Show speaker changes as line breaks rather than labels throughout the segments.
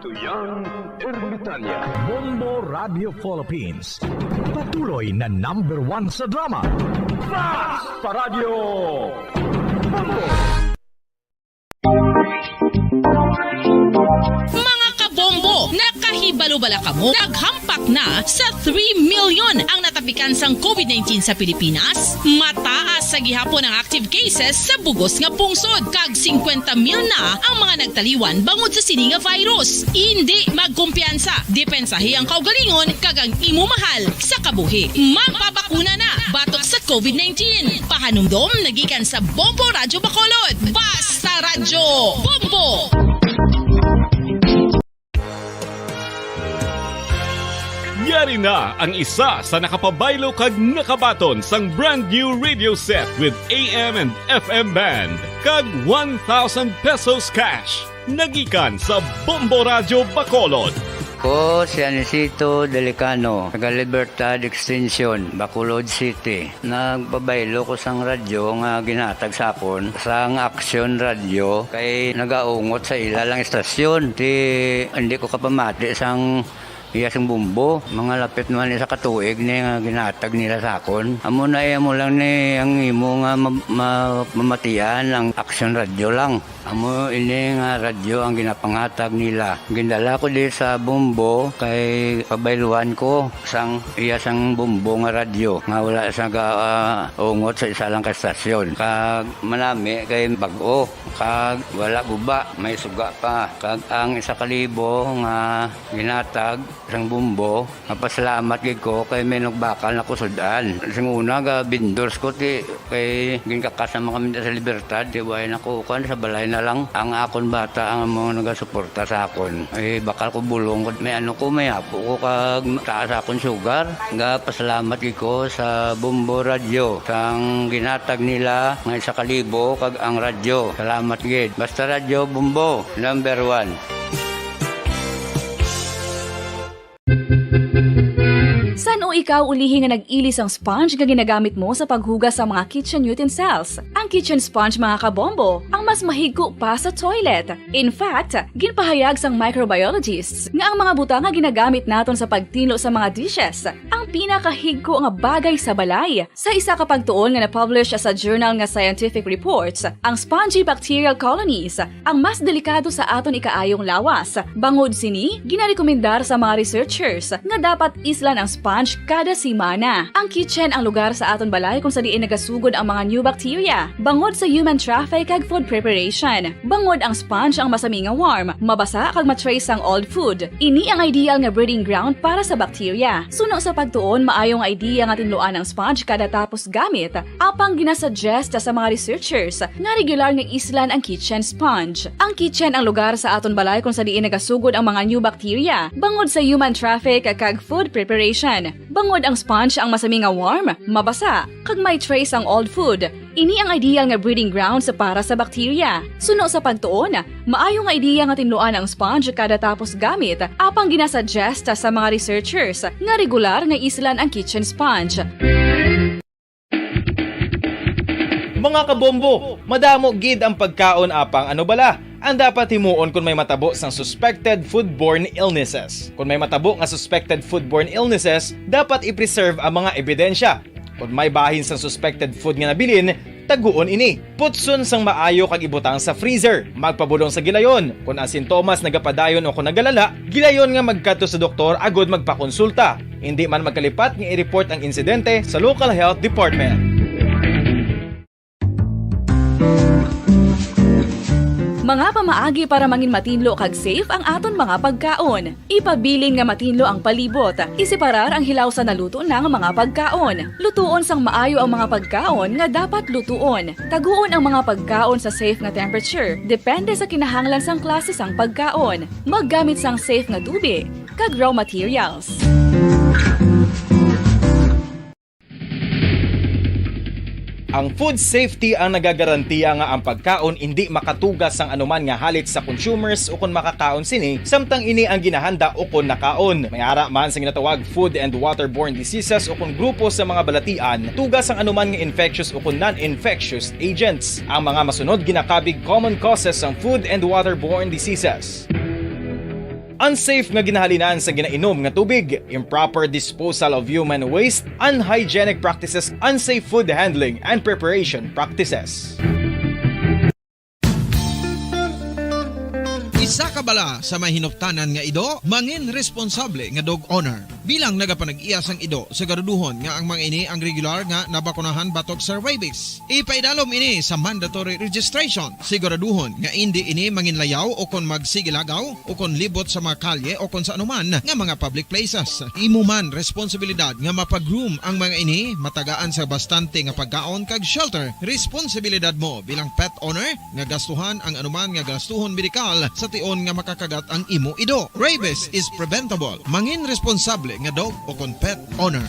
Tuyang Ermitanya.
Bombo Radio Philippines. Patuloy na #1 sa drama. Fast Paradio Bombo!
Mga kabombo, nakahibalo-bala ka mo? Naghampak na sa 3 million ang natapikan sang COVID-19 sa Pilipinas. Mataas sa gihapon ang active cases sa bugos nga pungsod. Kag 50 mil na ang mga nagtaliwan bangod sa sini nga virus. Hindi magkumpiyansa. Depensahi ang kaugalingon kag ang imo mahal sa kabuhi. Magpabakuna na batok sa COVID-19. Pahanumdom nagikan sa Bombo Radyo Bacolod. Basta Radyo Bombo!
Yari na ang isa sa nakapabaylo kag nakabaton sang brand new radio set with AM and FM band kag 1,000 pesos cash. Nagikan sa Bombo Radyo Bacolod.
Ko si Anisito Delicano, taga Libertad Extension, Bacolod City. Nagpabaylo ko sang radyo nga ginatag sapon sang Action Radio kay nagaungot sa ilalang estasyon. Hindi ko kapamati sang iyasang bumbo, mga lapit naman sa katuig ni nga ginatag nila sakon. Amo na mo lang ni ang imo nga mamatian ang Action Radio lang. Amo ini nga radyo ang ginapangatag nila. Gindala ko di sa bumbo kay pabayluan ko sang iyasang bumbo nga radyo nga wala sa ungot sa isa lang ka estasyon. Kag manami kay bag-o, kag wala guba, may suga pa. Kag ang 1,000 nga ginatag sang bumbo, mapasalamat gid ko kay may nagbakal na kusudan. Sing una ga vendors ko ti kay ginkakasama kami sa Libertad, di way nakukuan sa balay na lang ang akon bata ang mga nagasuporta sa akon. Bakal ko bulong may may apo ko kag taas akon sugar. Nga pasalamat gid ko sa Bombo Radio sang ginatag nila nga 1,000 kag ang radyo. Salamat gid. Basta Radyo Bombo #1.
Saan o ikaw ulihi nga nag-ilis ang sponge nga ginagamit mo sa paghugas sa mga kitchen utensils? Ang kitchen sponge mga kabombo, ang mas mahigko pa sa toilet. In fact, ginpahayag sang microbiologists nga ang mga butang nga ginagamit naton sa pagtino sa mga dishes ang pinakahigko nga bagay sa balay. Sa isa ka pagtuon nga na-publish sa journal nga Scientific Reports, ang spongy bacterial colonies ang mas delikado sa aton ikaayong lawas. Bangod sini, ginarekomendar sa mga researchers nga dapat islan ang sponge kada simana. Ang kitchen ang lugar sa aton balay kung sa diin nagasugod ang mga new bacteria. Bangod sa human traffic kag food preparation. Bangod ang sponge ang masami nga warm, mabasa kag matrace ang old food. Ini ang ideal nga breeding ground para sa bacteria. Suno sa pagtuon, maayong idea nga tinluan ang sponge kada tapos gamit. Apang ginasuggest sa mga researchers nga regular nga islan ang kitchen sponge. Ang kitchen ang lugar sa aton balay kung sa diin nagasugod ang mga new bacteria. Bangod sa human traffic kag food preparation. Bangod ang sponge ang masami nga warm, mabasa, kag may trace ang old food. Ini ang ideal nga breeding ground sa para sa bacteria. Suno sa pagtuon, maayong idea nga tinluan ang sponge kada tapos gamit, apang ginasuggest sa mga researchers nga regular nga islan ang kitchen sponge.
Mga kabombo, madamo gid ang pagkaon apang ano bala ang dapat himuon kung may matabo sang suspected foodborne illnesses. Kung may matabo nga suspected foodborne illnesses, dapat i-preserve ang mga ebidensya. Kung may bahin sang suspected food nga nabilin, taguon ini. Putson sang maayo kag ibutang sa freezer. Magpabulong sa gilayon. Kung ang sintomas nagapadayon o kung nagalala, gilayon nga magkadto sa doktor agod magpakonsulta. Hindi man magkalipat nga i-report ang insidente sa local health department.
Mga pamaagi para mangin matinlo kag safe ang aton mga pagkaon. Ipabilin nga matinlo ang palibot. Isiparar ang hilaw sa naluto ng mga pagkaon. Lutuon sang maayo ang mga pagkaon nga dapat lutuon. Taguon ang mga pagkaon sa safe nga temperature. Depende sa kinahanglan sang klase sang pagkaon. Maggamit sang safe nga tubig kag raw materials.
Ang food safety ang nagagarantiya nga ang pagkaon hindi makatugas sang anuman nga halit sa consumers o kung makakaon sini, samtang ini ang ginahanda o kung nakaon. May ara man sa ginatawag food and waterborne diseases o kung grupo sa mga balatian, tugas ang anuman nga infectious o kung non-infectious agents. Ang mga masunod ginakabig common causes ng food and waterborne diseases. unsafe nga ginahalinan sa ginainom nga tubig, improper disposal of human waste, unhygienic practices, unsafe food handling and preparation practices.
Isa ka bala sa may hinuptanan nga ido, mangin responsable nga dog owner. Bilang nagapanag-iyas ang ido, siguraduhon nga ang mga ini ang regular nga nabakunahan batok sa rabies. Ipaidalom ini sa mandatory registration. Siguraduhon nga hindi ini manginlayaw o kon magsigilagaw o kon libot sa mga kalye o kon sa anuman nga mga public places. Imo man responsibilidad nga mapag-groom ang mga ini, matagaan sa bastante nga pagkaon kag shelter. Responsibilidad mo bilang pet owner nga gastuhan ang anuman nga gastuhon medikal sa tion nga makakagat ang imo ido. Rabies is preventable. Mangin responsable nga dog o kon pet owner.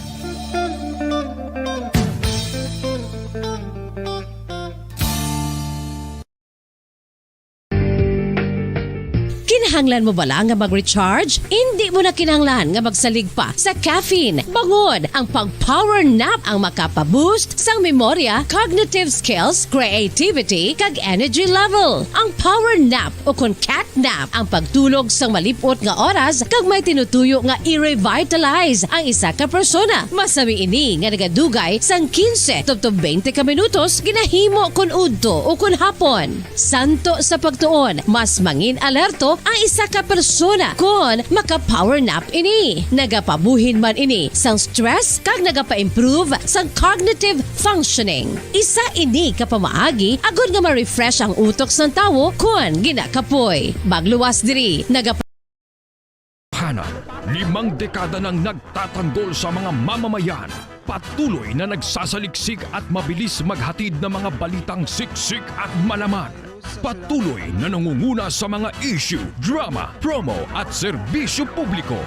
Kinahanglan mo bala nga mag-recharge? Hindi mo na kinahanglan nga magsalig pa sa caffeine. Bangod ang pag-power nap ang makapaboost sang memorya, cognitive skills, creativity, kag energy level. Ang power nap o kon cat nap ang pagtulog sang malipot nga oras kag may tinutuyo nga i-revitalize ang isa ka persona. Masami ini nga nagadugay sang 15 to 20 ka minutos ginahimo kon udto o kon hapon. Santo sa pagtuon, mas mangin alerto ang isa ka persona kon maka-power nap ini. Nagapabuhin man ini sang stress kag nagapa-improve sang cognitive functioning. Isa ini kapamaagi agud nga ma-refresh ang utok sang tawo kon ginakapoy. Magluwas diri
Hanan, 5 dekada nang nagtatanggol sa mga mamamayan. Patuloy na nagsasaliksik at mabilis maghatid ng mga balitang siksik at malaman. Patuloy na nangunguna sa mga issue, drama, promo at serbisyo publiko.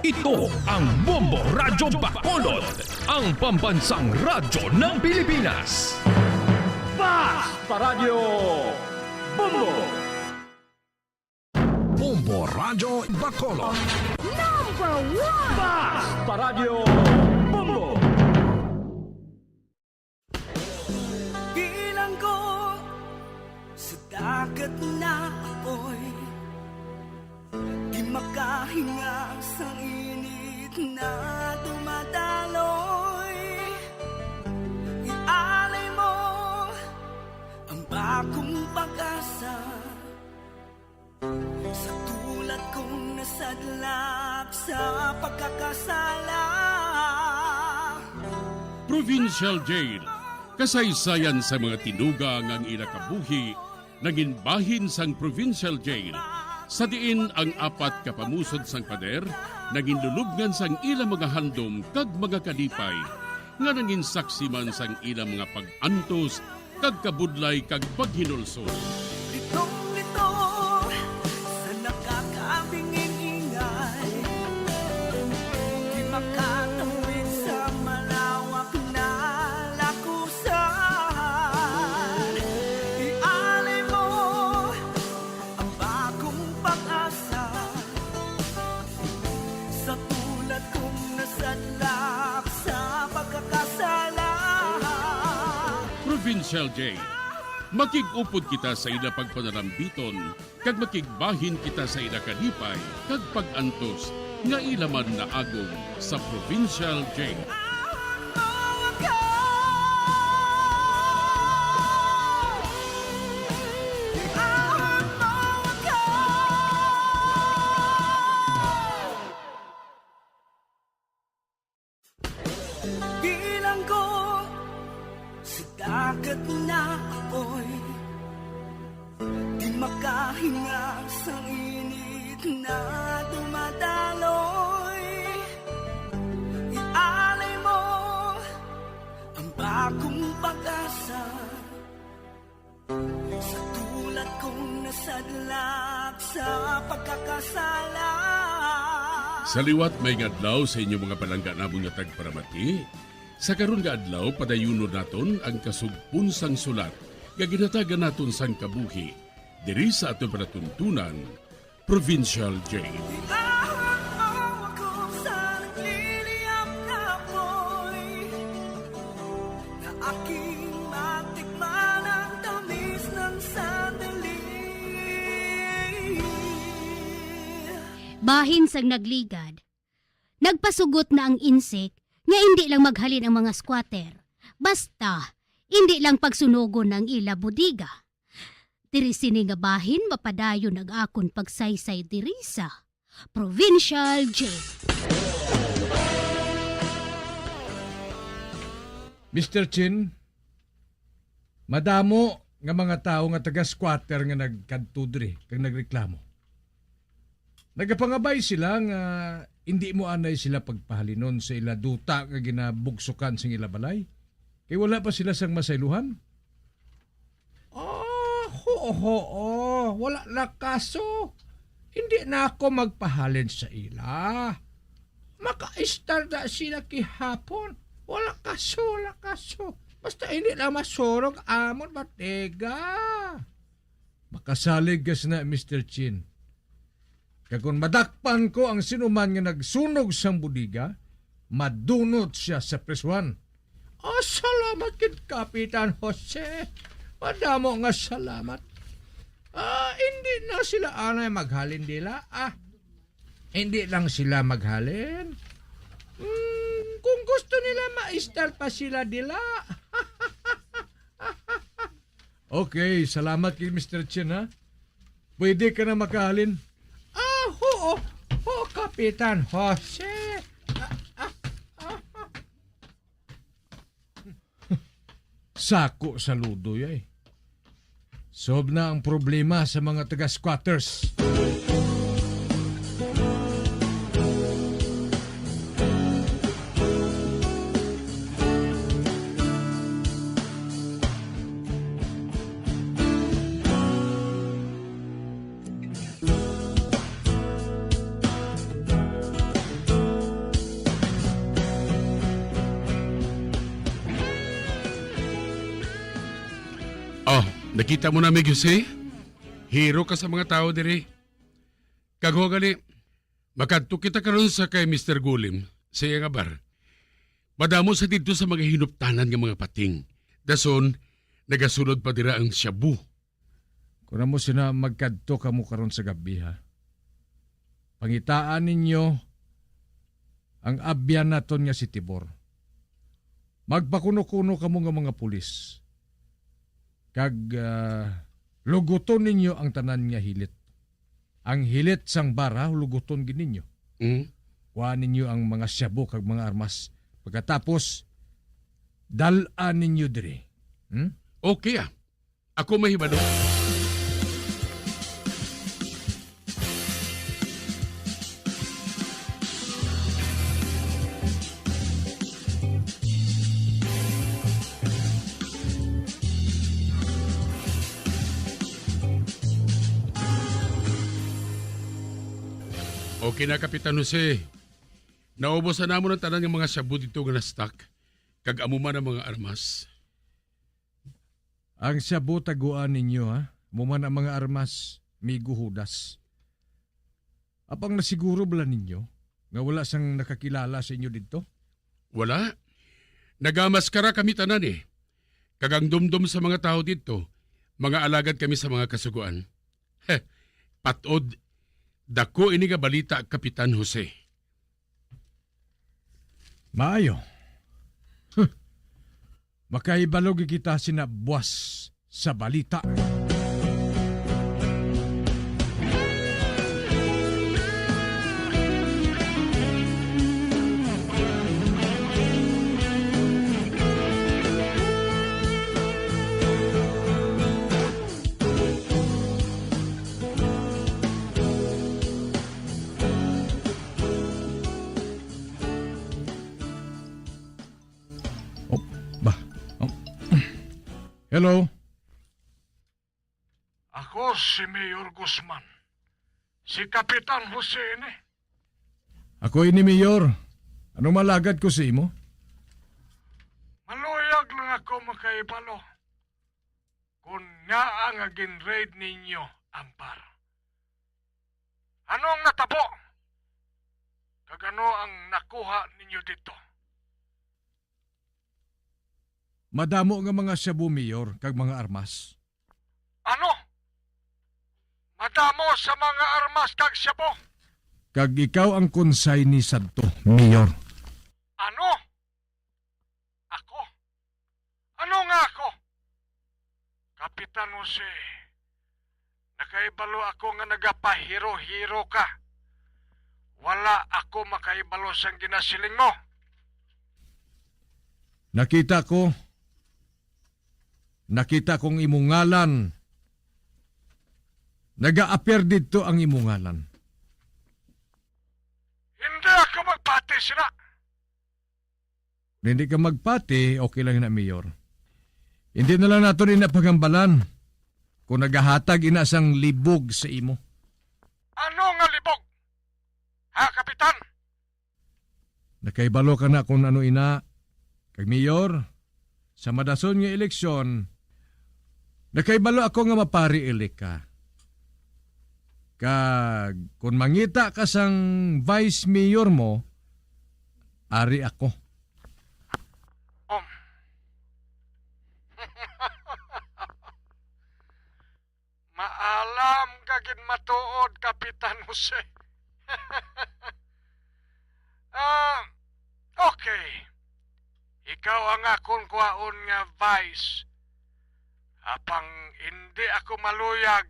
Ito ang Bombo Radyo Bacolod, ang pambansang radyo ng Pilipinas.
Fast Paradyo Bombo!
Bombo Radyo Bacolod.
Fast Paradyo Bombo!
Bilang ko sa dagat na apoy, di makahinga sa init na dumadaloy. Ialay mo ang bagong pag-asa sa tulad kong nasadlak sa pagkakasala.
Provincial Jail, kasaysayan sa mga tinugang ang inakabuhi, naging bahin sang Provincial Jail. Sa diin ang 4 kapamusod sang pader, naging lulubngan sang ilang mga handom kag mga kalipay, nga naging saksi man sang ilang mga pag-antos, kag kabudlay kag paghinulsol.
Litong-lito sa nakakabinging ingay, di makatawid sa malawak na lakusan. Ialay mo ang bagong pag-asa sa tulad kong nasadlak sa pagkakasala.
Provincial Jail, makig-upod kita sa ila pagpanarambiton, kag makigbahin kita sa ila kalipay, kag pag-antos, nga ilaman na agong sa Provincial Jail.
Bilang ko sa dagat na apoy, di makahinga sa init na dumadaloy. Ialay mo ang bagong pag-asa sa tulad kong nasadlak sa pagkakasala.
Sa liwat may ngadlaw sa inyo mga palangga namong nga tagparamati. Sa karon nga adlaw padayunon naton ang kasugpon sang sulat nga ginatagan naton sang kabuhi diri sa aton panatuntunan Provincial Jail.
Aking matikman ang tamis ng sandali.
bahin sang nagligad. Nagpasugot na ang insek nga hindi lang maghalin ang mga squatter. Basta, hindi lang pagsunugon ng ila budiga. Diri sini nga bahin mapadayon ang akon pagsaysay diri sa Provincial Jail.
Mr. Chin, madamo nga mga tao nga taga-squatter nga nagkadto diri kag nagreklamo. Nagapangabay sila nga hindi mo anay sila pagpahalinon sa ila duta nga ginabugsukan sing ila balay. Kay wala pa sila sang masayluhan. Oo, wala na kaso. Hindi na ako magpahalin sa ila. Maka-start na sila kihapon. Wala kaso. Basta hindi na masurog amon batega. Makasalig gas na, Mr. Chin. Kaya kung madakpan ko ang sinuman nga nagsunog sang budiga, madunot siya sa prisuan. Salamat kid Kapitan Jose. Madamo nga salamat. Hindi na sila anay maghalin nila. Hindi lang sila maghalin. Kung gusto nila ma-start pa sila nila. Okay, salamat kay Mr. Chin ha. Pwede ka na makahalin. Oo, Kapitan Jose. Sako sa ludoy ay. Sob na ang problema sa mga taga-squatters.
Nakita mo na, Jose? Hero ka sa mga tao diri. Kagho gali, makadto kita karon sa kay Mr. Gulim sa iya nga bar. Madamo sa dito sa mga hinuptanan nga mga pating. Dason, nagasunod pa dira ang shabu.
Kung mo sina magkadto ka mo karon sa gabi ha. Pangitaan ninyo ang abyan naton nga si Tibor. Magpakuno-kuno ka mo nga mga pulis. Kag luguton ninyo ang tanan nga hilit. Ang hilit sang bara, luguton gin ninyo. Kuhaan ninyo ang mga shabu kag mga armas. Pagkatapos, dalan ninyo diri.
Okay Ako mahibalo. Okay na, Kapitan Jose. Naubos na namo ng tanan ng mga shabu dito nga na-stock. Kag amuman ang mga armas.
Ang shabu taguan ninyo ha. Amuman ang mga armas, migo hudas. Apang nasiguro bala ninyo nga wala sang nakakilala sa inyo dito?
Wala. Nagamaskara kami tanan eh. Kag ang dumdum sa mga tao dito, mga alagad kami sa mga kasuguan. Patod. Dako ini nga balita, Kapitan Jose.
Maayo. Makaibalog kita sinabuas sa balita. Hello?
Ako si Mayor Guzman. Si Kapitan Jose ini.
Ako ini Mayor. Anong malagad ko sa imo?
Maluyag lang ako makaibalo. Kung nga ang agin-raid ninyo ang bar. Ano ang natabo? Kag ano ang nakuha ninyo dito?
Madamo nga mga shabu, Mayor, kag mga armas.
Ano? Madamo sa mga armas kag shabu?
Kag ikaw ang konsay ni Sadto, Mayor.
Ano? Ako? Ano nga ako? Kapitan Jose, nakaibalo ako nga nagapahiro-hiro ka. Wala ako makaibalo sang ginasiling mo.
Nakita kong imungalan. Naga-appear dito ang imungalan.
Hindi ako magpati sila.
Hindi ka magpati, okay lang na, Mayor. Hindi na lang nato rin napagambalan kung nagahatag inasang libog sa imo.
Ano nga libog? Ha, Kapitan?
Nakaibalo ka na kung ano ina. Kag Mayor, sa madason nga eleksyon, nakaibalo ako nga mapari-elect ka. Kag kung mangita ka sang vice mayor mo, ari ako.
Maalam kagin matuod, Kapitan Jose. Okay. Ikaw ang akong kuwaon nga vice. Apang hindi ako maluyag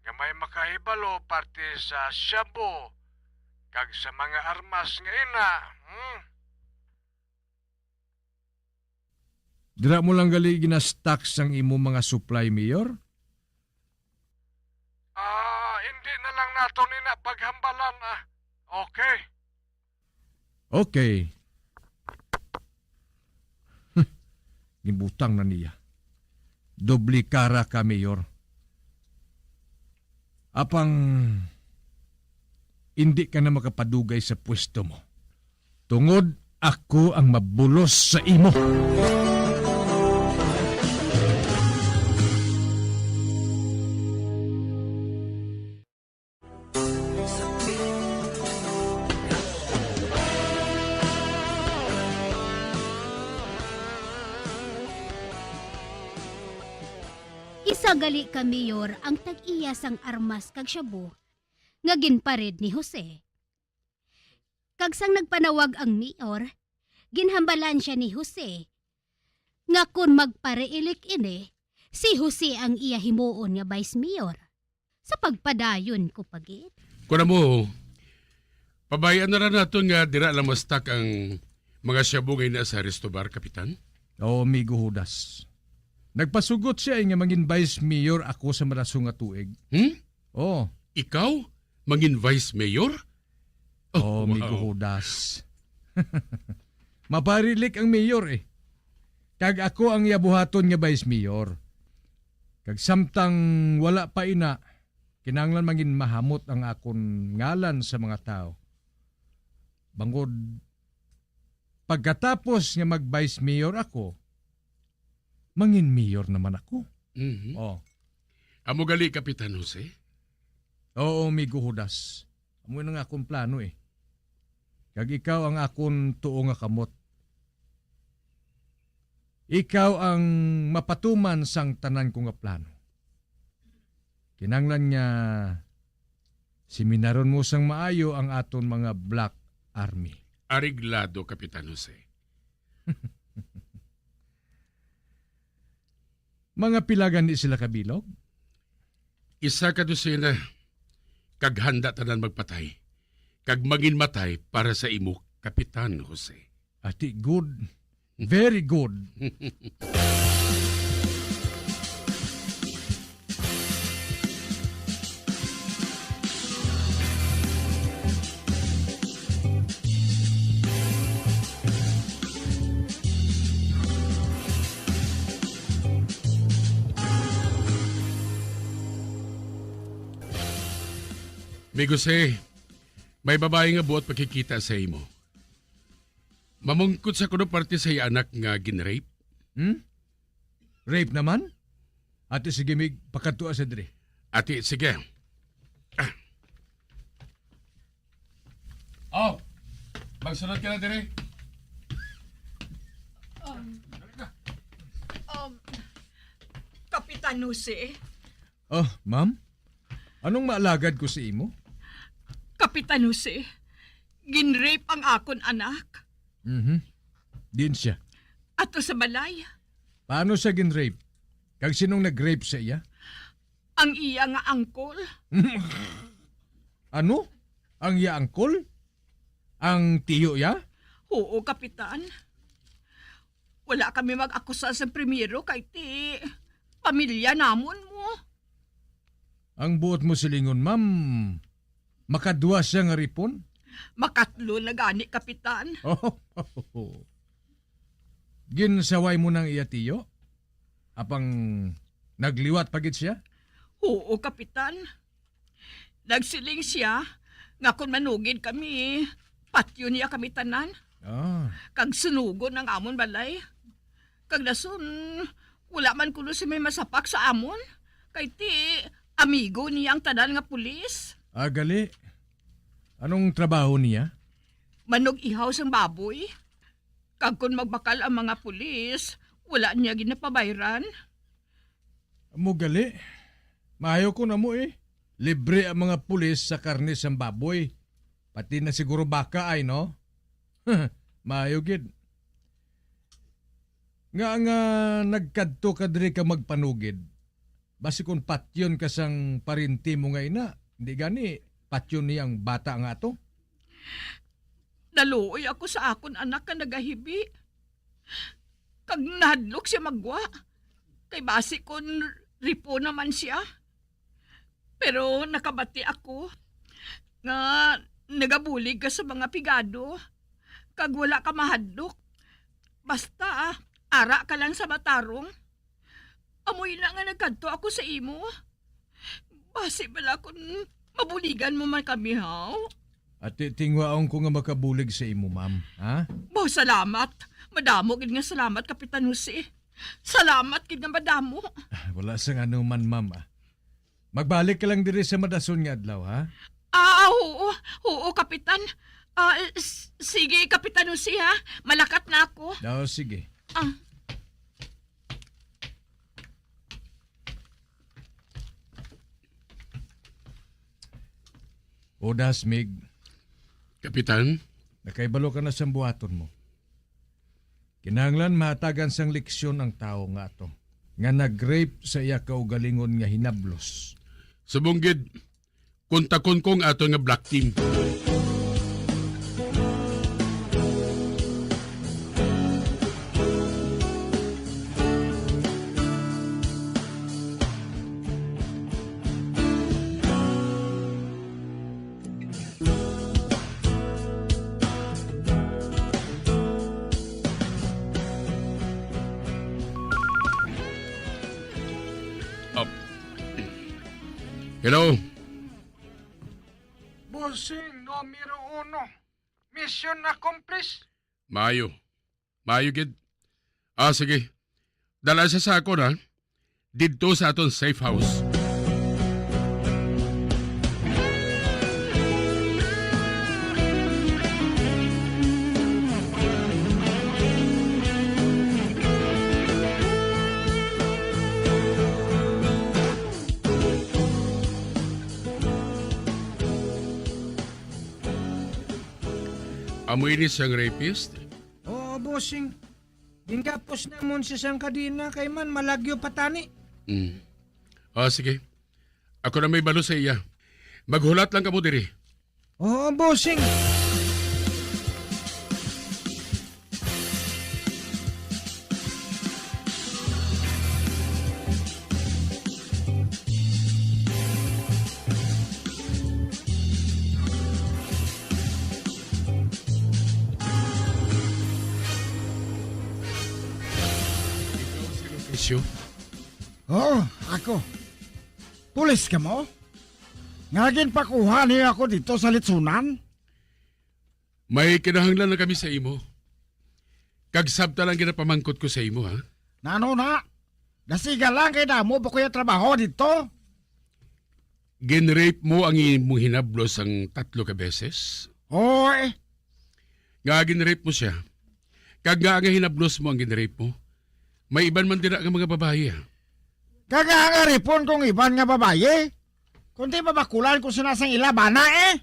nga may makahibalo parte sa shabu kag sa mga armas nga ina.
Dira mo lang gali ginastock sang imo mga supply, Mayor?
Hindi na lang nato nina paghambalan. Okay.
Okay. Gibutang na niya. Dobli kara ka, Mayor. Apang hindi ka na makapadugay sa pwesto mo. Tungod ako ang mabulos sa imo.
Isagali ka, Mayor, ang tag-iya sang armas kag shabu nga ginpared ni Jose. Kag sang nagpanawag ang Mayor, ginhambalan siya ni Jose nga kun magpare-elect ini, si Jose ang iya himuon nga Vice Mayor. Sa pagpadayon ko pagit.
Kuna mo, pabayaan na rin nato nga dira lang mastak ang mga syabungay na sa resto bar, Kapitan?
Oo, Migo Judas. Nagpasugot siya nga mangin vice mayor ako sa madasong nga tuig. Oo.
Ikaw? Mangin vice mayor?
Oo, Migo Judas. Maparilik ang mayor eh. Kag ako ang yabuhaton nga vice mayor. Kag samtang wala pa ina, kinanglan mangin mahamot ang akon ngalan sa mga tao. Bangod, pagkatapos nga mag-vice mayor ako, mangin mayor naman ako.
Mm-hmm.
Oh.
Amo gali, Kapitan Jose?
Oo, Migo Judas. Amo na nga akong plano eh. Kag ikaw ang akong tuo nga kamot. Ikaw ang mapatuman sang tanan ko nga plano. Kinanglan niya seminaron mo sang maayo ang aton mga Black Army.
Ariglado, Kapitan Jose.
Mga pilagan ni sila kabilog?
Isa ka dosena, kag handa tanan magpatay. Kag magin matay para sa imo, Kapitan Jose.
Ati, good. Very good.
May Jose, may babae nga buot pagkikita sa imo. Mamungkot sa kuno parte sa anak nga ginrape.
Rape naman? Ate, sige, mig pakatua sa dre.
Ate, sige. Oh, magsunod ka na dire.
Kapitan Jose,
Oh, ma'am? Anong maalagad ko sa imo?
Kapitan Jose, ginrape ang akon anak.
Din siya.
Ato sa balay,
Paano siya ginrape? Kag sinong nag-rape sa iya?
ang iya nga angkol.
Ano? Ang iya angkol? Ang tiyo ya?
Oo, Kapitan. Wala kami mag-akusa sa primero kay ti pamilya namon mo.
Ang buot mo silingon, ma'am. Makadwa siya nga ripon?
Makatlo na gani, Kapitan.
Ginsaway mo ng iya tiyo? Apang nagliwat pagit siya?
Oo, Kapitan. Nagsiling siya nga kung manugid kami, patyo niya kami tanan. Kag sunugon ng amon balay. Kag nasun, wala man kuno si may masapak sa amon. Kay ti, amigo niya ang tanan nga pulis.
Gali. Anong trabaho niya?
Manog ihaw sang baboy. Kag kung magbakal ang mga pulis, wala niya ginapabayran.
Amo gali. Maayo ko na mo eh. Libre ang mga pulis sa karne sa baboy. Pati na siguro baka ay, no? Maayo gid. Nga nagkadto ka diri ka magpanugid. Basi kung patyon ka sang parinti mo nga ina, hindi gani patyon niyang bata nga to.
Naluoy ako sa akon anak ka nagahibi. Kag nahadlok siya magwa. Kay basi kon ripo naman siya. Pero nakabati ako nga nagabulig ka sa mga pigado. Kag wala ka mahadlok. Basta ara ka lang sa matarong. Amoy na nga nagkanto ako sa imo. Basi bala kung mabuligan mo man kami, haw?
At tingwaong ko nga makabulig sa imo, ma'am. Ha?
Bo, salamat. Madamo gid nga salamat, Kapitan Jose. Salamat gid nga madamo.
Wala sang ano man, ma'am. Magbalik ka lang diri sa Madason nga adlaw, ha?
Oo. Oo, Kapitan. Sige, Kapitan Jose, ha? Malakat na ako.
Sige. Odas, Mig.
Kapitan?
Nakaibalo ka na sa buhaton mo. Kinahanglan mahatagan sang leksyon ang tao nga ato. Nga nag-rape sa iya kaugalingon nga hinablos.
Subunggid, kontakon kong ato nga black team. Hello?
Bossing, numero 1. Mission accomplished.
Mayo gid. Sige. Dala sa sako na. Dito sa aton safe house. Amoy ni siyang rapist?
Oo, bossing. Gingapos na mo siya siyang kadina kay man malagyo patani.
Sige. Ako na may balo sa iya. Maghulat lang ka mo diri.
Oo, bossing.
Oo, ako. Pulis ka mo? Ngagin pakuha niya ako dito sa litsunan?
May kinahanglan na kami sa imo. Kagsabta lang ginapamangkot ko sa imo, ha?
Nano na? Nasiga lang kay damo ba kuya trabaho dito?
Ginrape mo ang imong hinablos ang 3 ka beses?
Oo eh.
Nga ginrape mo siya. Kag nga hinablos mo ang ginrape mo. May iban man dira nga mga babae, ha?
Kagangaripon kong iban nga babae? Kundi mabakulan kung sinasang ilabana eh.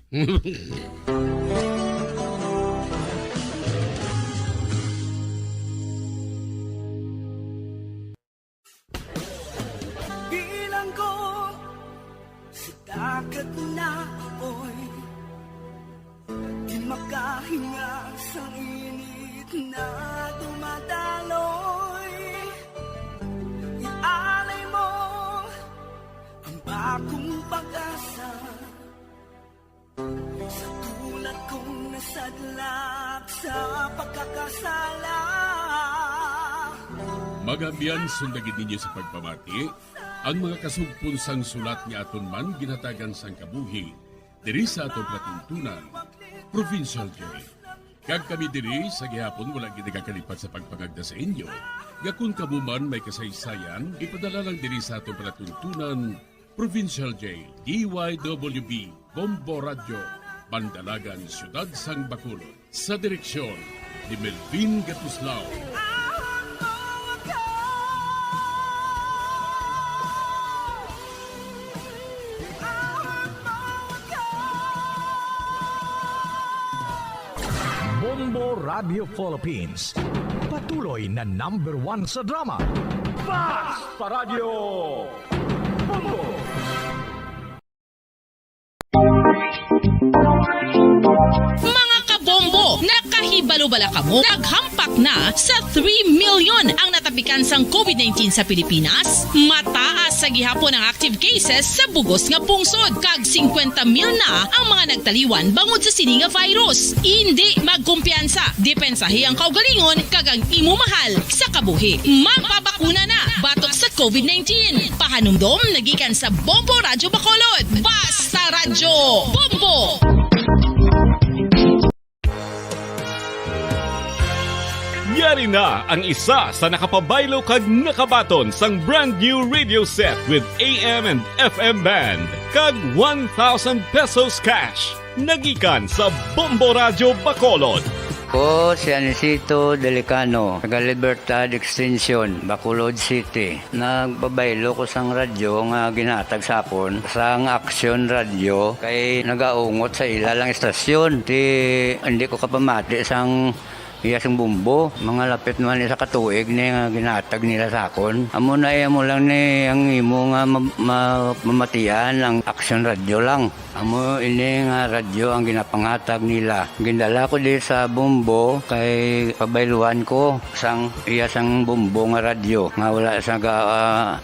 Bilang ko sa dagat na apoy, di makahinga sa init na dumadaloy. Ialay mo ang bagong pag-asa sa tulad kong nasadlak sa pagkakasala.
Magabiyan sundagin ninyo sa pagpamati ang mga kasugpon sang sulat ni aton man ginatagan sang kabuhi diri sa atong platuntunan, Provincial Jail. Kag kami diri sa gihapon wala gid nakakalipat sa pagpangagda sa inyo. Gakun kamo man may kasaysayan, ipadala lang diri sa atong platuntunan, Provincial Jail, DYWB, Bombo Radio, Bandalagan, Siyudad Sang Bacolod, sa direksyon ni Melvin Gatuslao.
Bombo Radio Philippines. Patuloy na #1 sa drama. Fast Paradyo Bombo!
Mga kabombo, nakahibalo-bala kamo, naghampak na sa 3 million ang natapikan sang COVID-19 sa Pilipinas. Mataas sa gihapon ang active cases sa bugos nga pungsod, kag 50 mil na ang mga nagtaliwan bangod sa sini nga virus. Hindi magkumpiyansa, depensahe ang kaugalingon kag ang imo mahal sa kabuhi. Magpabakuna na batok sa COVID-19. Pahanumdom nagikan sa Bombo Radyo Bacolod. Basta Radyo Bombo!
Yari na ang isa sa nakapabaylo kag nakabaton sang brand new radio set with AM and FM band kag 1,000 pesos cash. Nagikan sa Bombo Radyo Bacolod.
Ko si Anisito Delicano, taga Libertad Extension, Bacolod City. Nagbabaylo ko sang radyo nga ginatag sapon sang Action Radio kay nagaungot sa ilalang estasyon. Hindi ko kapamati sang iyasang bumbo, mga lapit naman sa katuig ni nga ginatag nila sa akon. Amo na mo lang ni ang imo nga mamatian ang Action Radio lang. Amo ini nga radyo ang ginapangatag nila. Gindala ko di sa bumbo kay pabayluan ko sang iyasang bumbo nga radyo nga wala sa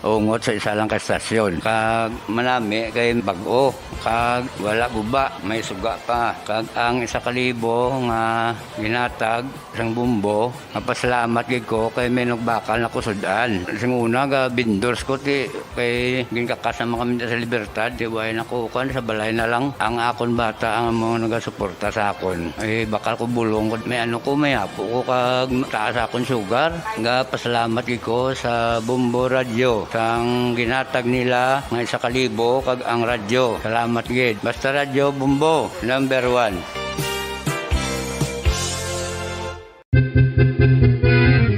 ungot sa isa lang ka estasyon. Kag manami kay bag-o, kag wala guba, may suga pa. Kag ang 1,000 nga ginatag sang bumbo, mapasalamat gid ko kay may nagbakal na kusudan. Sing una ga vendors ko ti kay ginkakasama kami sa Libertad, di way nakukan sa balay na lang ang akon bata ang mga nagasuporta sa akon. Ay bakal ko bulong ko may ano ko may apo ko kag taas akon sugar. Nga pasalamat gid ko sa Bombo Radio sang ginatag nila nga 1,000 kag ang radyo. Salamat gid. Basta Radyo Bombo #1.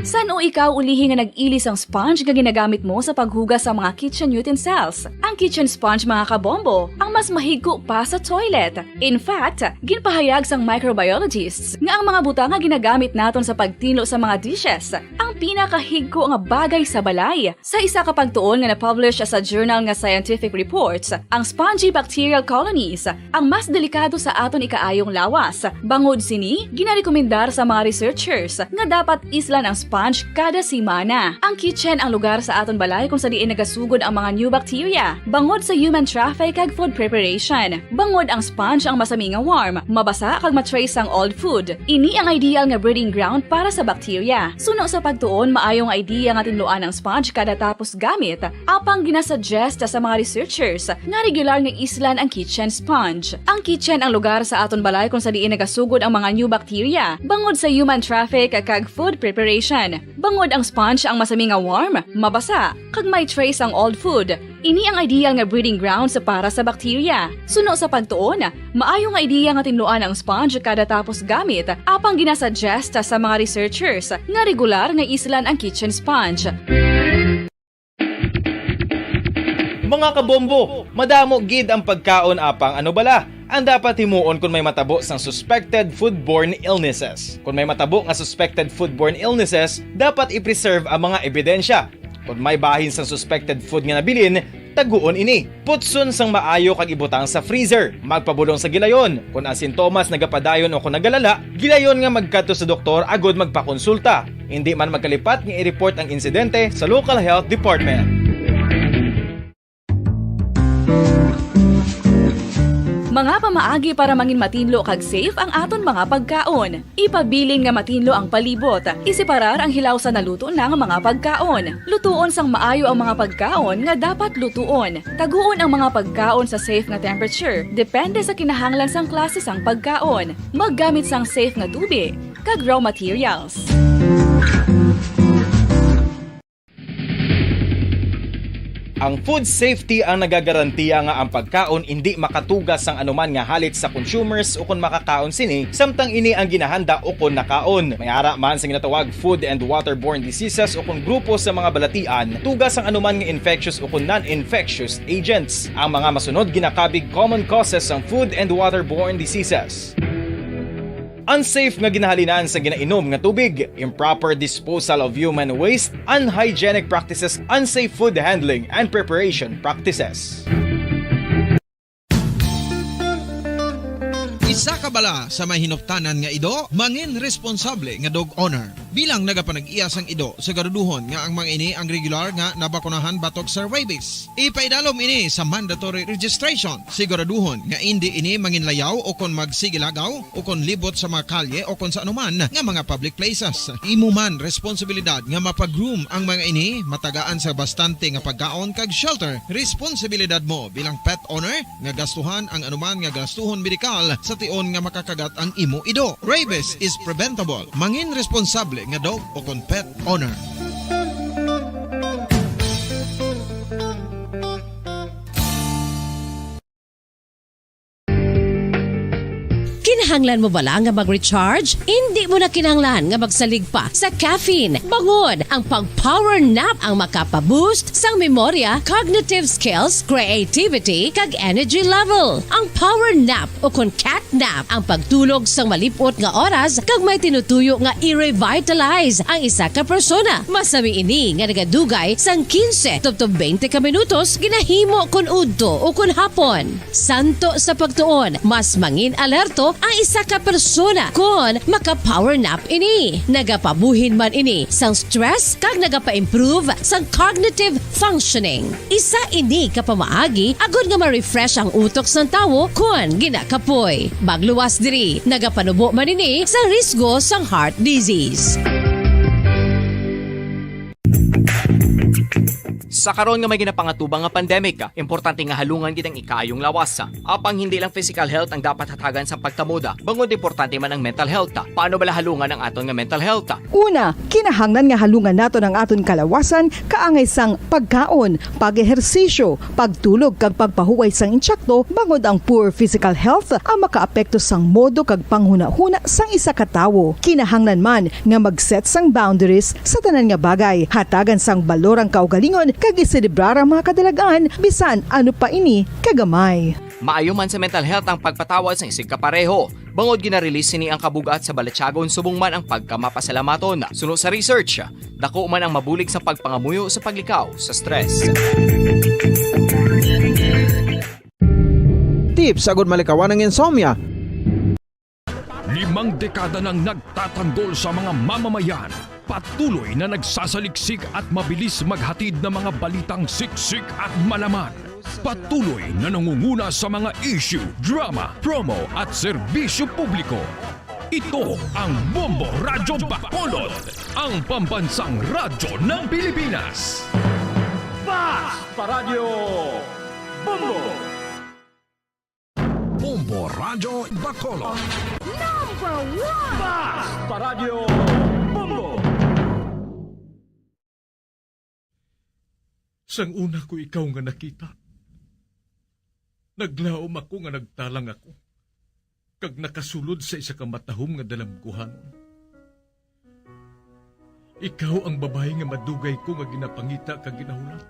San o ikaw ulihi nga nag-ilis ang sponge nga ginagamit mo sa paghugas sa mga kitchen utensils? Ang kitchen sponge mga kabombo, ang mas mahigko pa sa toilet. In fact, ginpahayag sang microbiologists nga ang mga butang nga ginagamit naton sa pagtilo sa mga dishes ang pinakahigko nga bagay sa balay. Sa isa ka pagtuon nga na-publish sa journal nga Scientific Reports, ang spongy bacterial colonies ang mas delikado sa aton ikaayong lawas. Bangod sini, ginarekomendar sa mga researchers nga dapat islan ang sponge kada simana. Ang kitchen ang lugar sa aton balay kung sa diin nagasugod ang mga new bacteria. Bangod sa human traffic kag food preparation. Bangod ang sponge ang masami nga warm, mabasa kag matrace ang old food. Ini ang ideal nga breeding ground para sa bacteria. Suno sa pagtuon, maayong idea nga tinluan ang sponge kada tapos gamit. Apang ginasuggest sa mga researchers nga regular nga islan ang kitchen sponge. Ang kitchen ang lugar sa aton balay kung sa diin nagasugod ang mga new bacteria. Bangod sa human traffic kag food preparation. Bangod ang sponge ang masami nga warm, mabasa, kag may trace ang old food. Ini ang ideal nga breeding ground sa para sa bacteria. Suno sa pagtuon, maayong idea nga tinluan ang sponge kada tapos gamit, apang ginasuggest sa mga researchers nga regular nga islan ang kitchen sponge.
Mga kabombo, madamo gid ang pagkaon apang ano bala ang dapat himuon kung may matabo sang suspected foodborne illnesses. Kung may matabo nga suspected foodborne illnesses, dapat i-preserve ang mga ebidensya. Kung may bahin sang suspected food nga nabilin, taguon ini. Putson sang maayo kag ibutang sa freezer. Magpabulong sa gilayon. Kung ang sintomas nagapadayon o kung nagalala, gilayon nga magkadto sa doktor agod magpakonsulta. Hindi man magkalipat nga i-report ang insidente sa local health department.
Mga pamaagi para mangin matinlo kag safe ang aton mga pagkaon. Ipabilin nga matinlo ang palibot. Isiparar ang hilaw sa naluto ng mga pagkaon. Lutuon sang maayo ang mga pagkaon nga dapat lutuon. Taguon ang mga pagkaon sa safe nga temperature. Depende sa kinahanglan sang klase sang pagkaon. Maggamit sang safe nga tubig kag raw materials.
Ang food safety ang nagagarantiya nga ang pagkaon hindi makatugas sang anuman nga halit sa consumers o kung makakaon sini, samtang ini ang ginahanda o kung nakaon. May ara man sa ginatawag food and waterborne diseases o kung grupo sa mga balatian, tugas ang anuman nga infectious o kung non-infectious agents. Ang mga masunod ginakabig common causes ng food and waterborne diseases: unsafe nga ginahalinan sa ginainom nga tubig, improper disposal of human waste, unhygienic practices, unsafe food handling and preparation practices.
Isa ka bala sa may hinuptanan nga ido, mangin responsable nga dog owner. Bilang nagapanag-iyas ang ido, siguraduhon nga ang mga ini ang regular nga nabakunahan batok sa rabies. Ipaidalom ini sa mandatory registration. Siguraduhon nga hindi ini manginlayaw o kon magsigilagaw o kon libot sa mga kalye o kon sa anuman nga mga public places. Imo man responsibilidad nga mapag-groom ang mga ini, matagaan sa bastante nga pagkaon kag shelter. Responsibilidad mo bilang pet owner nga gastuhan ang anuman nga gastuhon medikal sa tion nga makakagat ang imo ido. Rabies is preventable. Mangin responsable nga dog o kon pet owner.
Kinahanglan mo bala nga mag-recharge? Hindi mo na kinahanglan nga magsalig pa sa caffeine. Bangod ang pag-power nap ang makapaboost sang memorya, cognitive skills, creativity, kag energy level. Ang power nap o kon cat nap ang pagtulog sang malipot nga oras kag may tinutuyo nga i-revitalize ang isa ka persona. Masami ini nga nagadugay sang 15 to 20 ka minutos ginahimo kun udto o kun hapon. Santo sa pagtuon, mas mangin alerto ang isa ka persona kung maka-power nap ini. Nagapabuhin man ini sang stress kag nagapa-improve sang cognitive functioning. Isa ini kapamaagi agud nga ma-refresh ang utok sang tawo kung ginakapoy. Magluwas diri, nagapanubo man ini sa risgo sang heart disease.
Sa karon nga may ginapangatubang nga pandemic, importante nga halungan gid ang ikayong lawas. Apang hindi lang physical health ang dapat hatagan sa pagtamuda, bangod importante man ang mental health. Paano bala halungan ang aton nga mental health?
Una, kinahanglan nga halungan naton ang aton kalawasan kaangay sang pagkaon, pag-ehersisyo, pagtulog kag pagpahuway sang insyakto, bangod ang poor physical health ang makaapekto sang modo kag panghuna-huna sang isa ka tawo. Kinahanglan man nga mag-set sang boundaries sa tanan nga bagay, hatagan sang balorang kaugalingon kag iselebrar ang mga kadalagaan bisan ano pa ini kagamay.
Maayo man sa mental health ang pagpatawad sa isig kapareho. Bangod ginarelease ni ang kabugat sa Balatyagon subong man ang pagkamapasalamaton. Suno sa research, dako man ang mabulig sa pagpangamuyo sa paglikaw sa stress.
Tips agud malikawan ng insomnia.
5 dekada nang nagtatanggol sa mga mamamayan. Patuloy na nagsasaliksik at mabilis maghatid ng mga balitang siksik at malaman. Patuloy na nangunguna sa mga issue, drama, promo at serbisyo publiko. Ito ang Bombo Radyo Bacolod, ang pambansang radyo ng Pilipinas.
Fast Paradyo Bombo!
Bombo Radyo Bacolod.
Number 1!
Fast Paradyo Bombo!
Sang una ko ikaw nga nakita, naglaom ako nga nagtalang ako, kag nakasulod sa isa ka matahom nga dalamguhan. Ikaw ang babae nga madugay ko nga ginapangita kag ginahulat.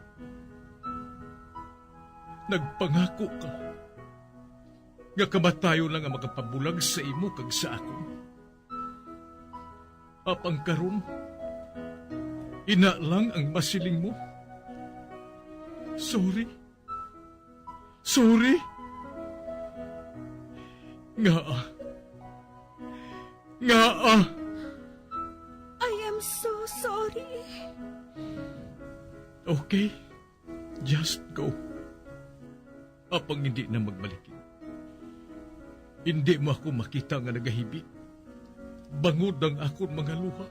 nagpangako ka nga kamatayo lang ang makapabulag sa imo kag sa ako. Apang karon, ina lang ang masiling mo. Sorry. Sorry. Nga.
I am so sorry.
Okay, just go. Apang hindi na magbalikin. Hindi mo ako makita nga nagahibik. Bangod ang akong mga luha.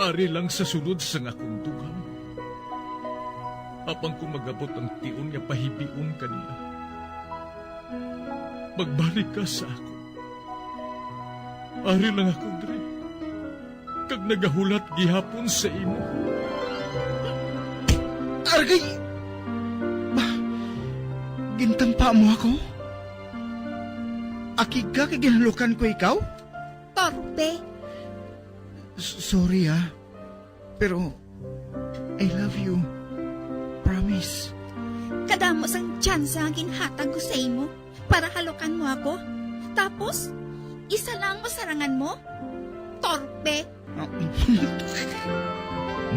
Ari lang sa sulod sang akong dugang. Apang kung magabot ang tiun nga pahibiun kaniya. Magbalik ka sa ako. Ari lang ako, Dre. Kag nagahulat gihapon sa imo.
Argay! Gintampa mo ako? Akig ka kay ginalukan ko ikaw?
Torpe.
Sorry pero I love you. Promise.
Kadamo sang tsansa ang ginhatag ko sa imo para halukan mo ako. Tapos, isa lang masarangan mo? Torpe.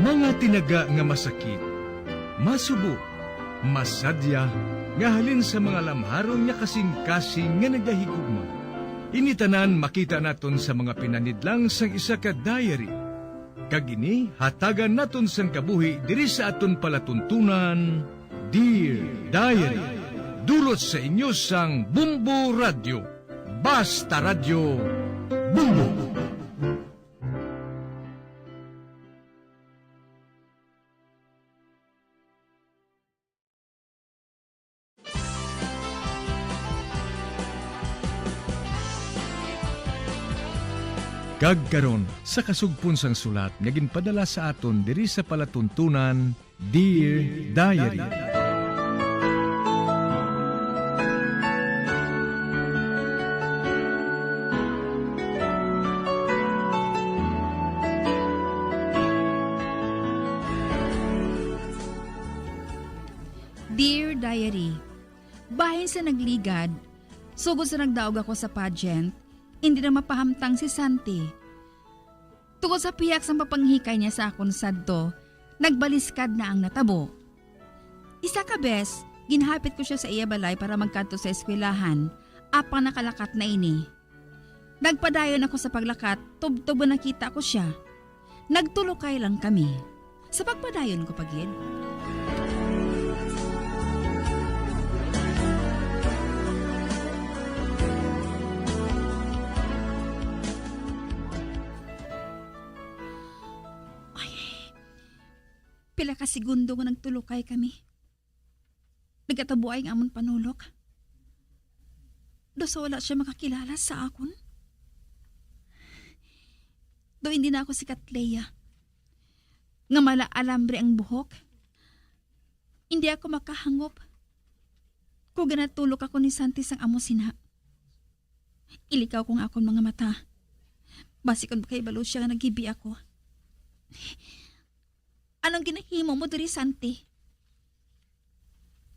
Mga tinaga nga masakit, masubo, masadya, nga halin sa mga lamharon nga kasing-kasing nga nagahigugma. Initanan makita naton sa mga pinanidlang sang isa ka diary. Kagini hatagan naton sang kabuhi diri sa aton palatuntunan, Dear Diary. Dulot sa inyo sang Bumbo Radio. Basta Radio Bumbo. Kagkaron sa kasugpon sang sulat nga ginpadala sa aton diri sa palatuntunan, Dear Diary.
Dear Diary, bahin sa nagligad, sugod sa nagdaog ako sa pageant, hindi na mapahamtang si Santi. Tungkol sa piyak sa papanghikay niya sa akon sadto, nagbaliskad na ang natabo. Isa ka bes, ginhapit ko siya sa iya balay para magkanto sa eskwelahan, apang nakalakat na ini. Nagpadayon ako sa paglakat, tubtubo nakita ko siya. Nagtulokay lang kami. Sa pagpadayon ko pagid. Pila ka segundo nga nagtulokay kami. Nagatabuay ang amon panulok. Do sa wala siya makakilala sa akon. Do hindi na ako si Katleya. Nga mala alambre ang buhok. Hindi ako makahangop. Kung ganatulok ako ni Santi sang amo sina. Ilikaw kong akon mga mata. Basi kung kay balo siya nga naghibi ako. Anong ginahimo mo diri, Santi?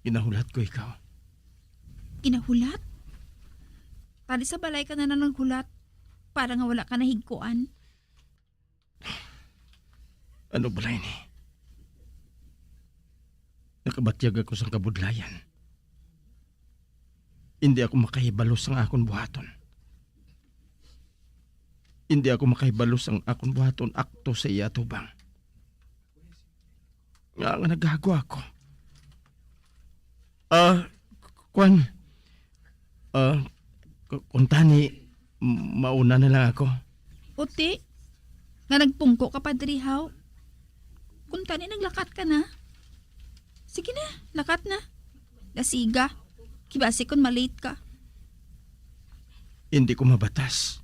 Ginahulat ko ikaw.
Ginahulat? Tadi sa balay ka na naghulat para nga wala ka nahigkuan.
Ano balay ni? Nakabatyag ako sa kabudlayan. Hindi ako makahibalos ang akon buhaton. Hindi ako makahibalos ang akon buhaton akto sa iya tubang. Nga nagagawa ko. Kung tani, mauna na lang ako.
Uti, nga nagpungko ka pa dirihaw. Kung tani naglakat ka na. Sige na, lakat na. Lasiga, kibasi kung malate ka.
Hindi ko mabatas.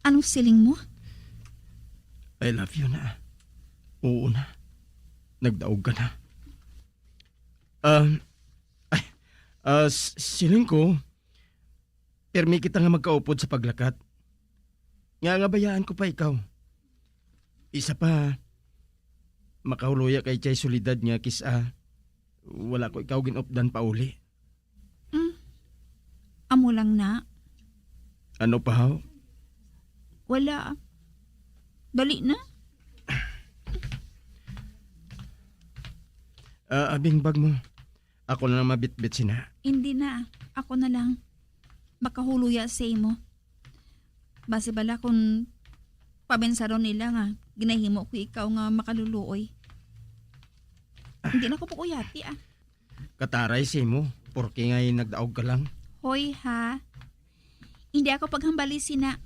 Anong siling mo?
I love you na. Oo na. Nagdaog ka na. Siling ko, permi kita nga magkaupod sa paglakat. Nga bayaan ko pa ikaw. Isa pa, makahuloya kay Chay Solidad nga kisa, Wala ko ikaw ginupdan pa uli.
Amo lang na.
Ano pa haw?
Wala. Dali na.
Abing bag mo. Ako na mabitbit sina.
Hindi na. Ako na lang. Makahuluya sa imo. Base bala kung pabensaro nila nga, ginahimo ko ikaw nga makaluluoy. Hindi na ko po kuyati
Kataray si mo. Porke nga'y nagdaog ka lang.
Hoy ha. Hindi ako paghambali sina.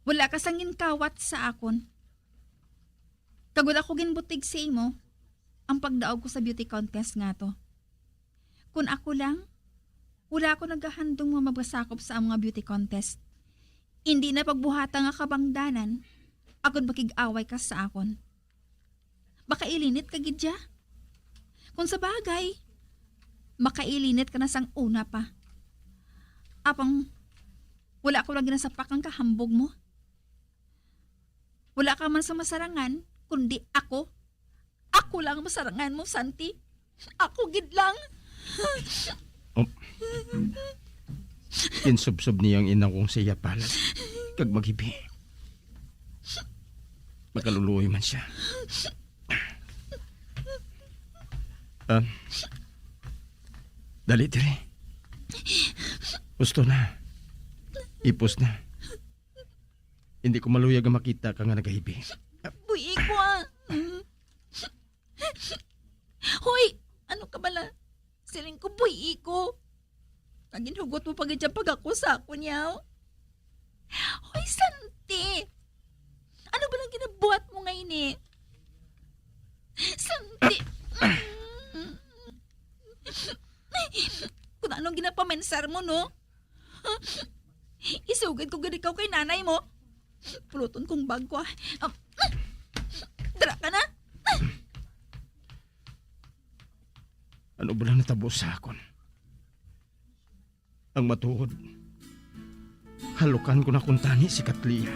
Wala ka sangin kawat sa akon. Kagod ako ginbutig sa imo ang pagdaog ko sa beauty contest nga to. Kung ako lang, wala ako naghahandong mga magbasakop sa mga beauty contest. Hindi na pagbuhata nga kabangdanan, agod makig-away ka sa akon. Baka ilinit ka gidya. Kung sa bagay, makailinit ka na sang una pa. Apang, wala ko lang ginasapak ang kahambog mo. Wala ka man sa masarangan, kundi ako. Ako lang ang masarangan mo, Santi. Ako gid lang.
Kinsubsob niyang inang kong siya palat. Kag maghibi. Makaluluoy man siya. Dali tiri. Gusto na. Ipos na. Hindi ko maluyag ang makita ka nga nagahibi.
Buyi ko Hoy! Ano ka bala? Siling ko, buyi ko. Kaginhugot mo pagit pag ako sa ako niyaw. Hoy, Santi! Ano ba lang ginabuhat mo ngayon Santi! Kung anong ginapamensar mo, no? Isugid ko gani ikaw kay nanay mo. Puluton kong bag ko. Dara ka na?
Ano ba lang natabo sa akon? Ang matuod. Halukan ko na kuntani si Katlia.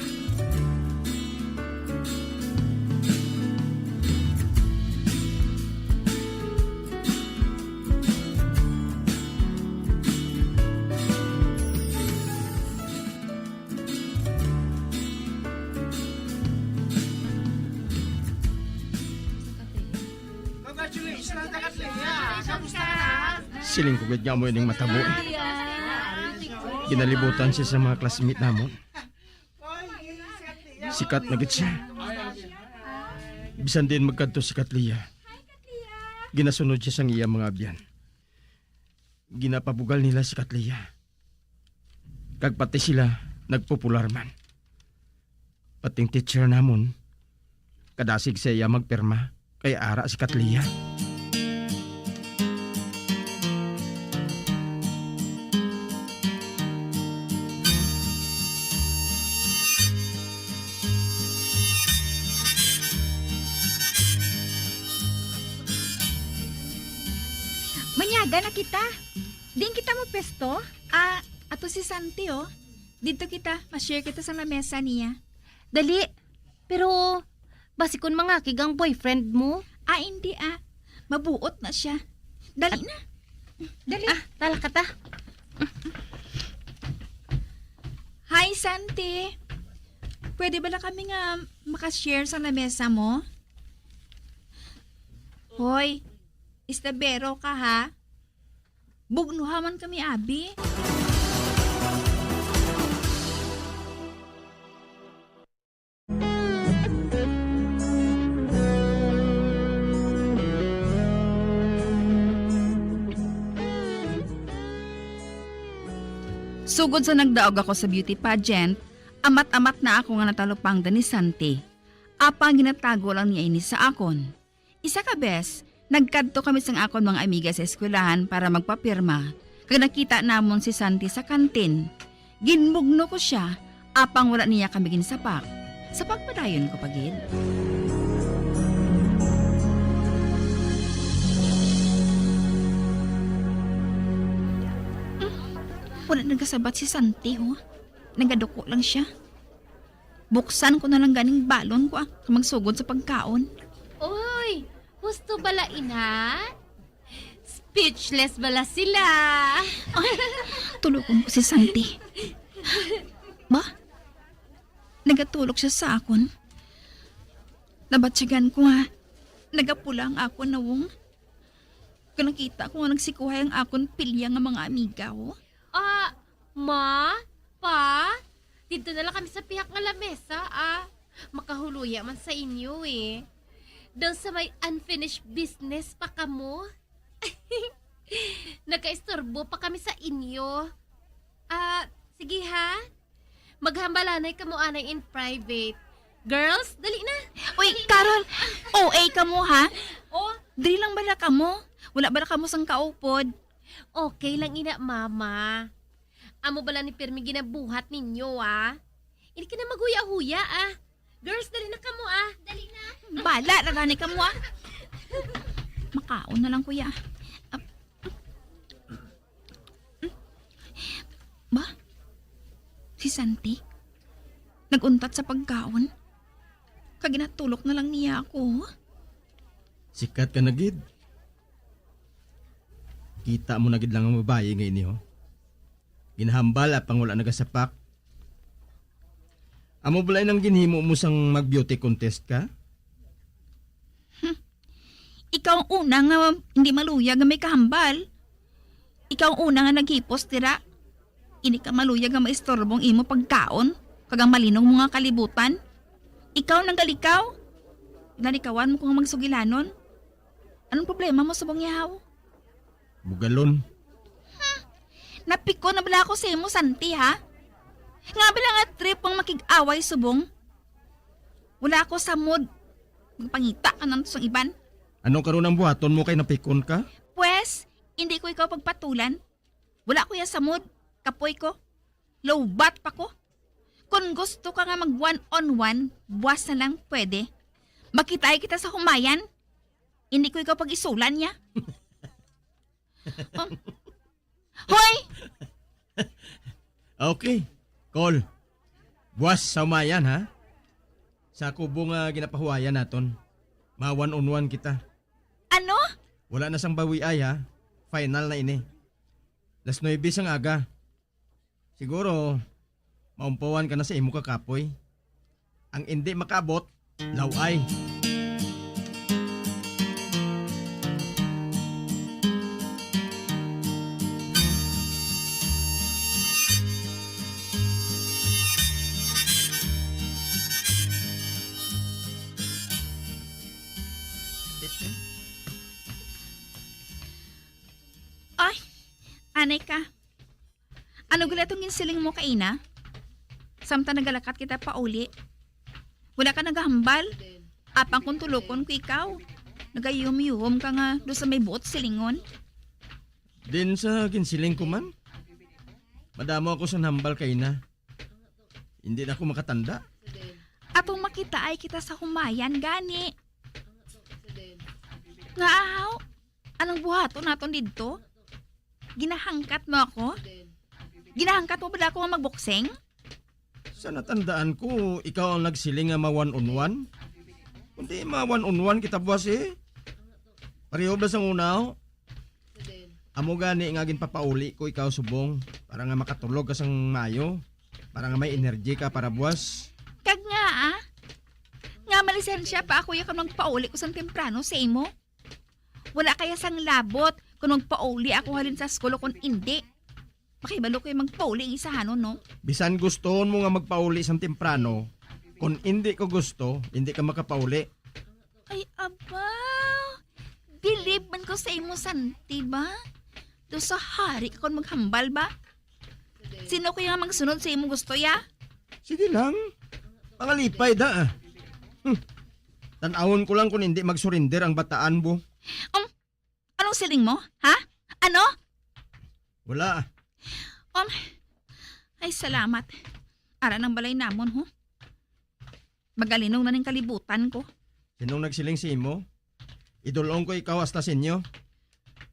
Siling kugad nga mo yung matabo. Ginalibutan siya sa mga classmate namon. Sikat na gid siya. Bisan din magkadto si Katlia. Ginasunod siya sang iya mga abyan. Ginapabugal nila si Katlia. Kag pati sila nagpopular man. Pating teacher namon, kadasig sa iya magperma kay ara si Katlia.
Manyaga na kita. Din kita mo pesto? Ato si Santi Dito kita, ma-share kita sa lamesa niya.
Dali. Pero, basikon mga kigang boyfriend mo?
Hindi Mabuot na siya. Dali na. Dali.
Tala ka ta.
Hi, Santi. Pwede ba lang kami nga makashare sa lamesa mo? Hoy, istabero ka ha? Bugnuhaman kami, Abi. Sugod sa nagdaog ako sa beauty pageant, amat-amat na ako nga natalupangda ni Santi. Apa ginatago lang niya ini sa akon. Isa ka bes, nagkadto kami sang akon mga amiga sa eskwelahan para magpapirma. Kag nakita namon si Santi sa kantin. Ginmugno ko siya, apang wala niya kami ginsapak. Sa pagpadayon ko pagid. Wala nagasabat si Santi, Nagaduko lang siya. Buksan ko na lang ganing balon ko, magsugod sa pagkaon.
Uy!
Husto bala ina? Speechless bala sila.
Tulog ko si Santi. Ba? Nagatulog siya sa akon. Nabatsyagan ko nga. Nagapula ang akon nawong. Kung nakita ko nga nagsikuhay ang akon pilya nga mga amiga ko.
Ma? Pa? Dito na lang kami sa pihak nga lamesa, Makahuluya man sa inyo, eh. Daw sa may unfinished business pa kamo. Nakaistorbo pa kami sa inyo. Sige ha. Maghambalanay ka mo anay in private. Girls, dali na.
Uy, Carol! OA ka mo, ha? Dili lang bala ka mo. Wala bala ka mo sang kaupod.
Okay lang ina, mama. Amo bala ni Permi ginabuhat ninyo, Hindi ka na maghuya-huya, Girls, dali na ka mo, Dali na.
Bala, ragani ka mo, Makaon na lang, kuya. Ba? Si Santi? Naguntat sa pagkaon? Kaginatulok na lang niya ako.
Sikat ka na gid. Kita mo na gid lang ang babae ngayon niyo. Ginahambal at pangula nagasapak. Amo balay nang ginhimo mo sang mag-beauty contest ka?
Ikaw ang una nga hindi maluyag nga may kahambal. Ikaw ang una nga naghipos, tira. Hindi ka maluyag nga maistorbong imo pagkaon, kagang malinong mga kalibutan. Ikaw nang galikaw. Nalikawan mo kung magsugilanon. Anong problema mo sa bangyaw?
Bugalon.
Napiko na bala ako sa imo, Santi, ha? Nga bala nga trip ang makig-away subong. Wala ako sa mood. Magpangita ka nang sa iban.
Anong karon ang buhaton mo kay napikon ka?
Pwes, hindi ko ikaw pagpatulan. Wala ko ya sa mood. Kapoy ko. Low bat pa ko. Kung gusto ka nga mag one-on-one, buwas na lang pwede. Makitay kita sa humayan. Hindi ko ikaw pag-isulan niya. Hoy!
Okay. Call. Buwas sa umayan, ha? Sa kubo nga ginapahuayan naton. Ma one-on-one kita.
Ano?
Wala na sang bawi ay, ha? Final na ini. Las 9 sang aga. Siguro, maumpawan ka na sa imo kakapoy. Ang hindi makabot, laway.
Ay, anay ka. Ano gula itong ginsiling mo kaina? Samta nagalakat kita pa uli. Wala ka nagahambal. Apang kung tulokon ko ikaw. Nagayum-yum ka nga doon sa may buot silingon.
Din sa ginsiling ko man. Madamo ako sa nambal kay na. Hindi na ako makatanda.
Atong makita ay kita sa humayan gani. Nga ahaw, anong buhato naton dito? Ginahangkat mo ako? Ginahangkat mo ba ako nga magbokseng?
Sa natandaan ko, ikaw ang nagsiling nga ma one-on-one. Kundi ma one-on-one kita buwas eh. Pareho ba sa unaw? Amo gani nga ginpapauli ko ikaw subong para nga makatulog ka sang mayo. Para nga may energy ka para buwas.
Kag nga Nga malisensya pa ako yung magpauli ko sang temprano sa imo. Wala kaya sang labot kung magpauli ako halin sa skulo kung hindi. Makibalo ko yung magpauli ang isahanon, no?
Bisan gustoon mo nga magpauli sang temprano, kung hindi ko gusto, hindi ka makapauli.
Ay, abaw! Believe man ko sa imo, Santi, ba? Do sa hari ka kung maghambal ba? Sino ko yung magsunod sa imo gusto, ya?
Sige lang. Pangalipay da. Tanawon ko lang kung hindi mag-surrender ang bataan mo.
Anong siling mo? Ha? Ano?
Wala.
Ay salamat. Ara ng balay namon, ho? Magalinong na ning kalibutan ko.
Sinong nagsiling si imo? Idulong ko ikaw hasta sinyo.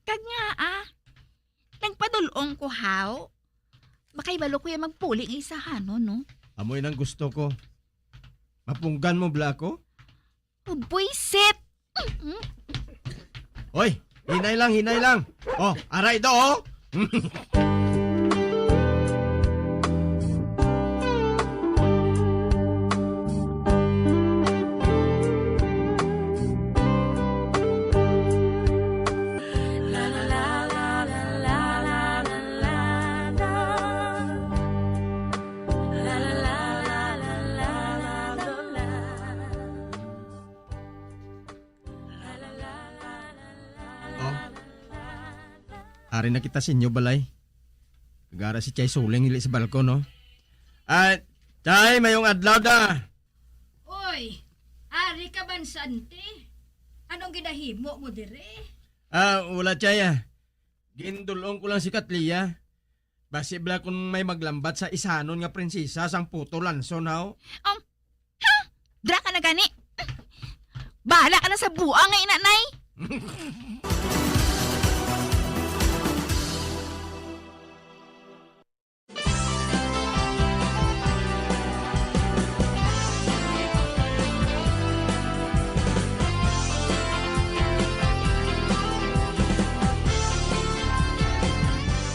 Kag nga, nagpadulong ko, haw. Makaibalo ko yung magpuli ng isahanon, no?
Amoy nang gusto ko. Mapunggan mo bla ko?
Buisit!
Hoy, hinay lang. Oh, aray do, oh. Ari na kita sinyo balay. Nagara si Chay Suling hili sa balkon, no? At, Chay, mayong adlaw da.
Oy, ari ka ban Santi? Anong ginahimo mo dire?
Wala Chay, Gindulong ko lang si Katlia. Basi bala kung may maglambat sa isanon nga prinsesa sang puto lanson, haw.
Dra ka na gani. Bahala ka na sa buang nga inanay.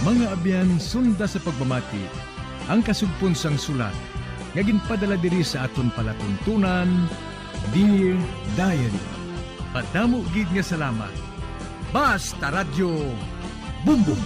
Mga abyan, sunda sa pagmamati, ang kasugpon sang sulat, nga ginpadala diri sa aton palatuntunan, Dear Diary. Padamo gid nga salamat. Basta Radyo Bumbum.